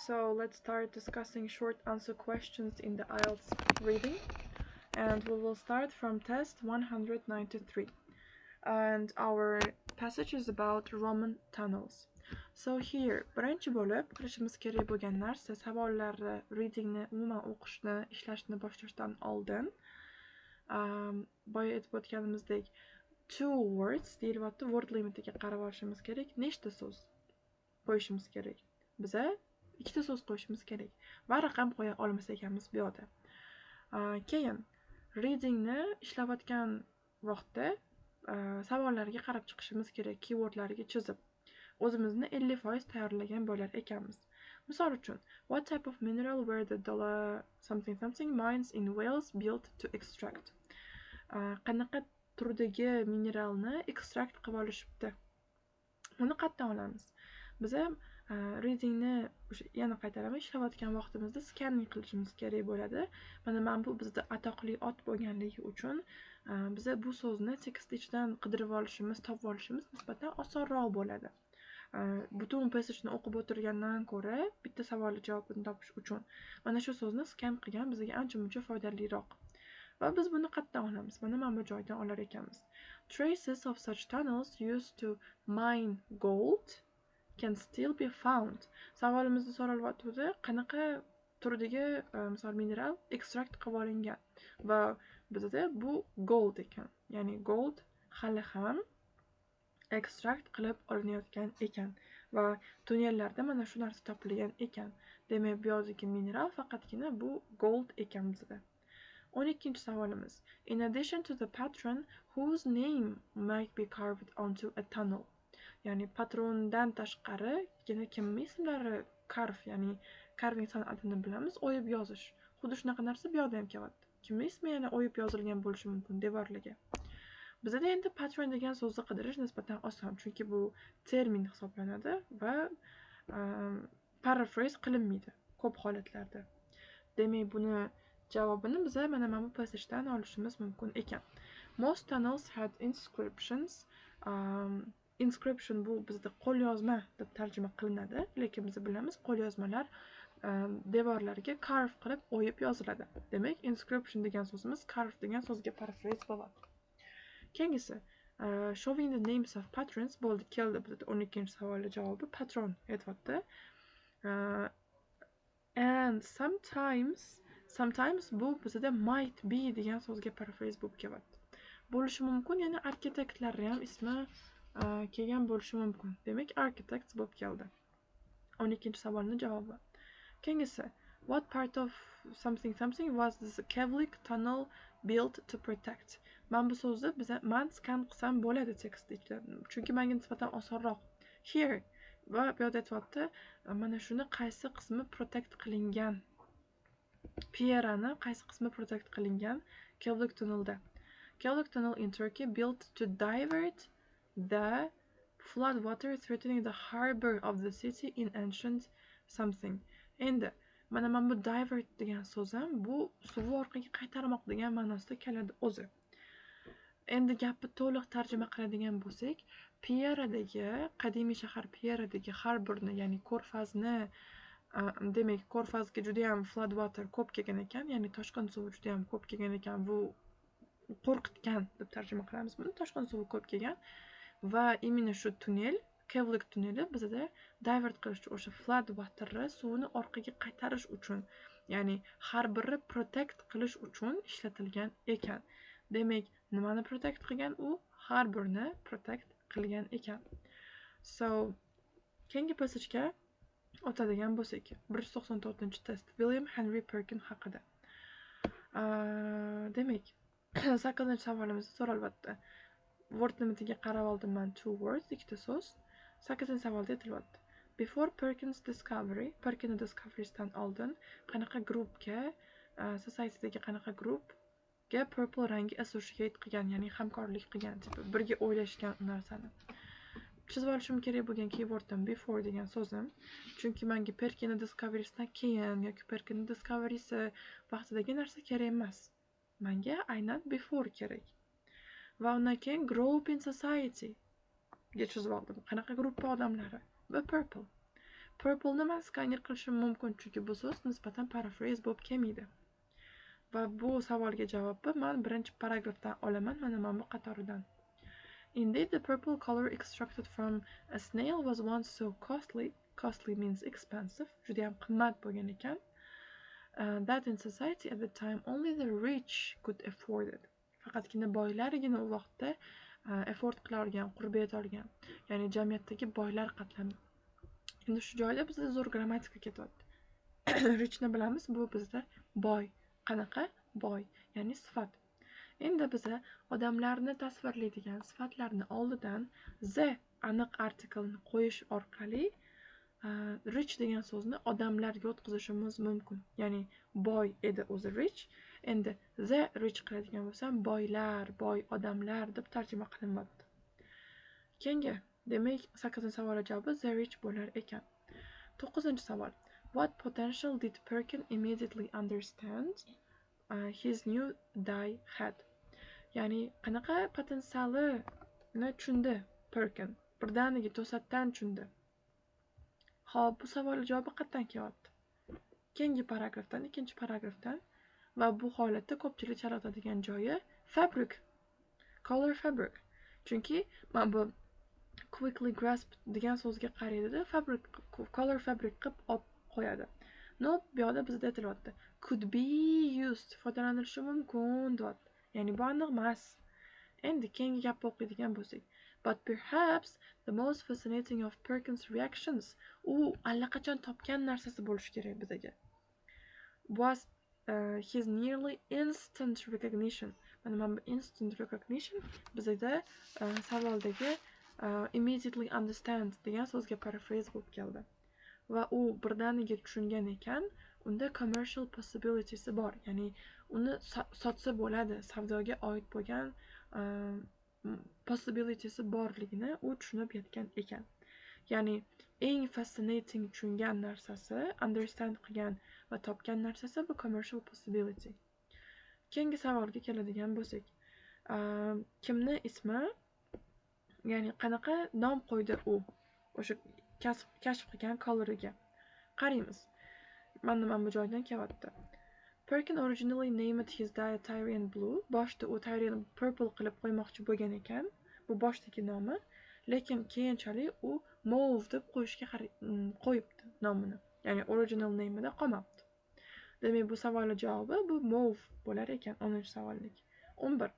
So let's start discussing short answer questions in the IELTS reading, and we will start from test 193, and our passage is about Roman tunnels. So here birinchi bo'lib qilishimiz kerak bo'lgan narsa savollarni readingni umuman o'qishni ishlashni boshlashdan oldin boya aytib o'tganimizdek two words deyilyapti, word limitiga qarab olishimiz kerak. Nechta so'z qo'yishimiz kerak? Biza ikkita so'z qo'yishimiz kerak va raqam qo'ya olmas ekanmiz bu yerda. Keyin readingni ishlayotgan vaqtda savollarga qarab chiqishimiz kerak, keywordlarga chizib. O'zimizni 50% tayyorlagan bo'lar ekanmiz. Misol uchun, what type of mineral were the something mines in Wales built to extract? Qanaqa turdagi mineralni ekstrakt qilib olishibdi? Uni qayerdan olamiz? Biza readingni yana qaytaraman, ishlayotgan vaqtimizda scanning qilishimiz kerak bo'ladi. Mana bu bizda atoqli ot bo'lganligi uchun biza bu so'zni tekst ichidan qidirib olishimiz, topib olishimiz nisbatan osonroq bo'ladi. Butun passageni o'qib o'tirgandan ko'ra bitta savolga javobini topish uchun mana shu so'zni scan qilgan bizga ancha-muncha foydaliroq. Va biz buni qayerdan olamiz? Mana bu joydan olar ekanmiz. Traces of such tunnels used to mine gold can still be found. Savolimizda so'ralyapti, qanaqa turdagi misol mineral ekstrakt qilib olingan va bizda bu gold ekan. Ya'ni gold hali ham ekstrakt qilib olinayotgan ekan va tunnellarda mana shu narsa topilgan ekan. Demak, bu yerdagi mineral faqatgina bu gold ekan bizda. 12-chi savolimiz. In addition to the patron, whose name might be carved onto a tunnel? Ya'ni patrondan tashqari yana kimning ismlari ya'ni carving san'atini bilamiz, o'yib yozish. Xuddi shunaqa narsa bu yerda ham kelyapti. Kimning ismi yana o'yib yozilgan bo'lishi mumkin devorlarga. Bizda endi patron degan so'zni qidirish nisbatan oson, chunki bu termin hisoblanadi va paraphrase qilinmaydi ko'p holatlarda. Demak, buni javobini biza mana bu passagedan olishimiz mumkin ekan. Most tunnels had inscriptions. Inscription bu bizda qo'lyozma deb tarjima qilinadi, lekin biz bilamiz qo'lyozmalar devorlarga carve qilib o'yib yoziladi. Demak, inscription degan so'zimiz carve degan so'zga paraphrase bo'ladi. Keyingisi, showing the names of patrons bo'ldi, keldi bizda 12-chi savolning javobi patron aytibdi. And sometimes bu bizda might be degan so'zga paraphrase bo'lib keladi. Bo'lishi mumkin, ya'ni arxitektlarning ham ismi kelgan bo'lishi mumkin. Demak, architects bo'lib keldi. 12-chi savolning javobi. Keyingisi, what part of something was this Kevlik tunnel built to protect? Men bu so'zni men scan qilsam bo'ladi tekst ichida, chunki menga nisbatan osonroq. Here va bu yerda aytibdi, mana shuni qaysi qismi protect qilingan? Pierani qaysi qismi protect qilingan? Kevlik tunnelda. Kevlik tunnel in Turkey built to divert the flood water threatening the harbor of the city in ancient something. Endi mana bu divert degan so'z ham bu suvni orqaga qaytarmoq degan ma'nosida keladi o'zi. Endi gapni to'liq tarjima qiladigan bo'lsak, Pieradagi qadimiy shahar Pieradagi harborni, ya'ni ko'rfazni, demak, ko'rfazga juda ham flood water ko'p kelgan ekan, ya'ni toshqin suvi juda ham ko'p kelgan ekan, bu qo'rqitgan deb tarjima qilamiz buni. Toshqin suvi ko'p kelgan va imенно shu tunnel, Kevlik tunneli bizda divert qilish, o'sha flood waterni suvni orqaga qaytarish uchun, ya'ni harborni protect qilish uchun ishlatilgan ekan. Demak, nimani protect qilgan? U harborni protect qilgan ekan. So, keyingi passagega o'tadigan bo'lsak, 194-test William Henry Perkin haqida. Demak, 8-savolimizda so'ralyapti. Word limitiga qarab oldim men, two words, ikkita so'z. 8-savolda aytilyapti. Before Perkin's discovery, Perkin's discovery'dan oldin qanaqa guruhga, society'dagi qanaqa guruhga purple rangi associate qilgan, ya'ni hamkorlik qilgan, birga o'ylashgan narsani. Chizib olishim kerak bo'lgan keyworddan before degan so'zim, chunki menga Perkin's discovery'dan keyin yoki Perkin's discovery'si vaqtidagi narsa kerak emas. Menga aynan before kerak. Va undan keyin grow up in society ga chizib oldim. Qanaqa guruhga odamlari? Va purple. purple nima skaner qilishim mumkin, chunki bu so'z nisbatan paraphrase bo'lib kelmaydi. Va bu savolga javobni men birinchi paragrafdan olaman, mana bu qatoridan. Indeed, the purple color extracted from a snail was once so costly. Costly means expensive, juda ham qimmat bo'lgan ekan. That in society at the time only the rich could afford it. Faqatgina boylargina u vaqtda afford qila olgan, qurib yeta olgan. Ya'ni jamiyatdagi boylar qatlami. Endi shu joyda bizda zo'r grammatika ketyapti. Richni bilamiz, bu bizda boy. Qanaqa? Boy, ya'ni sifat. Endi biza odamlarni tasvirlaydigan sifatlarni oldidan the aniq artiklni qo'yish orqali rich degan so'zni odamlarga o'tkazishimiz mumkin. Ya'ni boy edi o'zi rich. Endi the rich qiladigan bo'lsam, boylar, boy odamlar deb tarjima qilinyapti. Keyingi, demak 8-savol javobi the rich bo'lar ekan. 9-savol. What potential did Perkin immediately understand his new dye had? Ya'ni qanaqa potensialini tushundi Perkin? Birdaniga to'satdan tushundi. Xo'p, bu savol javobi qayerdan kelyapti? Keyingi paragrafdan, ikkinchi paragrafdan. Va bu holatda ko'pchilik chalg'itadigan joyi fabric. Color fabric. Chunki men bu quickly grasp degan so'zga qaraydi-da, fabric, color fabric qilib olib qo'yadi. No, bu yoqda bizda aytilyapti. Could be used, foydalanilishi mumkin deyapti. Ya'ni bu aniq emas. Endi keyingi gapni o'qiydigan bo'lsak. But perhaps the most fascinating of Perkins' reactions, u allaqachon topgan narsasi bo'lishi kerak bizaga. Was his nearly instant recognition. Mana bu instant recognition bizda savoldagi immediately understand degan so'zga paraphrase bo'lib keldi. Va u birdaniga tushungan ekan, unda commercial possibilities bor. Ya'ni uni sotsa bo'ladi, savdoga oid bo'lgan possibilities borligini u tushunib yetgan ekan. Ya'ni eng fascinating tushungan narsasi, understand qilgan va topgan narsasi bu commercial possibility. Keyingi savolga keladigan bo'lsak, kimni ismi, ya'ni qanaqa nom qo'ydi u o'sha kashf qilgan color'iga? Qaraymiz. Mana bu joydan kelyapti. Perkin originally named his dye Tyrian blue. Boshda u Tyrian purple qilib qo'ymoqchi bo'lgan ekan. Bu boshdagi nomi. Lekin keyinchalik u mauve deb qo'yishga qo'yibdi nomini. Ya'ni original name'ida qolmabdi. Demak, bu savolning javobi bu mauve bo'lar ekan, 10-savollik. 11.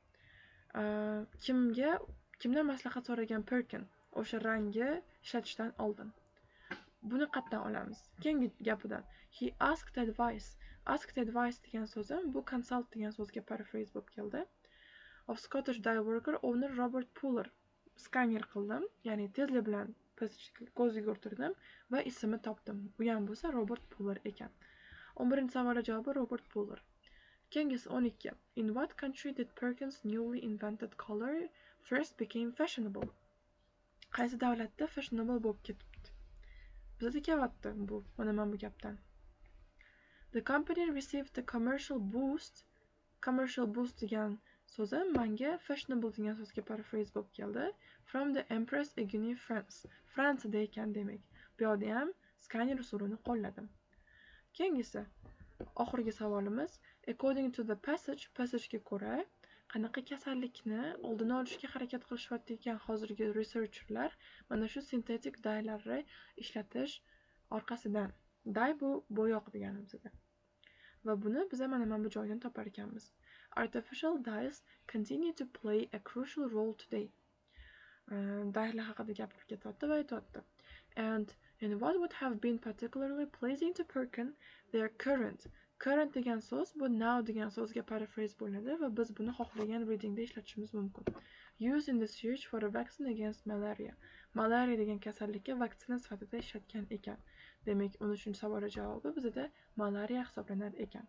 Kimdan maslahat so'ragan Perkin o'sha rangni ishlatishdan oldin? Buni qayerdan olamiz? Keyingi gapidan. He asked advice. Asked advice degan so'zim bu consult degan so'zga paraphrase bo'lib keldi. Of Scottish dye worker owner Robert Puller. Skaner qildim, ya'ni tezlik bilan ko'zga o'rtirdim va ismini topdim. Bu ham bo'lsa Robert Puller ekan. 11-savol javobi Robert Puller. Keyingisi 12. In what country did Perkins' newly invented color first became fashionable? Qaysi davlatda fashionable bo'lib ketibdi? Bizda kelyapti bu, mana bu gapdan. The company received a commercial boost. Commercial boost degan so'zi menga fashionable degan so'zga paraphrase bo'lib keldi. From the Empress Eugenie France. Fransiyada ekan demak. Bu yerda ham skaner usulini qo'lladim. Keyingisi, oxirgi savolimiz. According to the passagega ko'ra, qanaqa kasallikni oldini olishga harakat qilishyapti ekan hozirgi researcherlar mana shu sintetik dye'larni ishlatish orqasidan. Dye bu bo'yoq deganimizda. Va buni biz mana bu joydan topar ekanmiz. Artificial dyes continue to play a crucial role today. Dye'lar haqida gapirib ketyapti va aytyapti. And what would have been particularly pleasing to Perkin, their current degan so'z bu now degan so'zga paraphrase bo'ladi va biz buni xohlagan readingda ishlatishimiz mumkin. Used in the search for a vaccine against malaria. Malaria degan kasallikka vaksina sifatida ishlatgan ekan. Demak, 13-savol javobi bizda malaria hisoblanar ekan.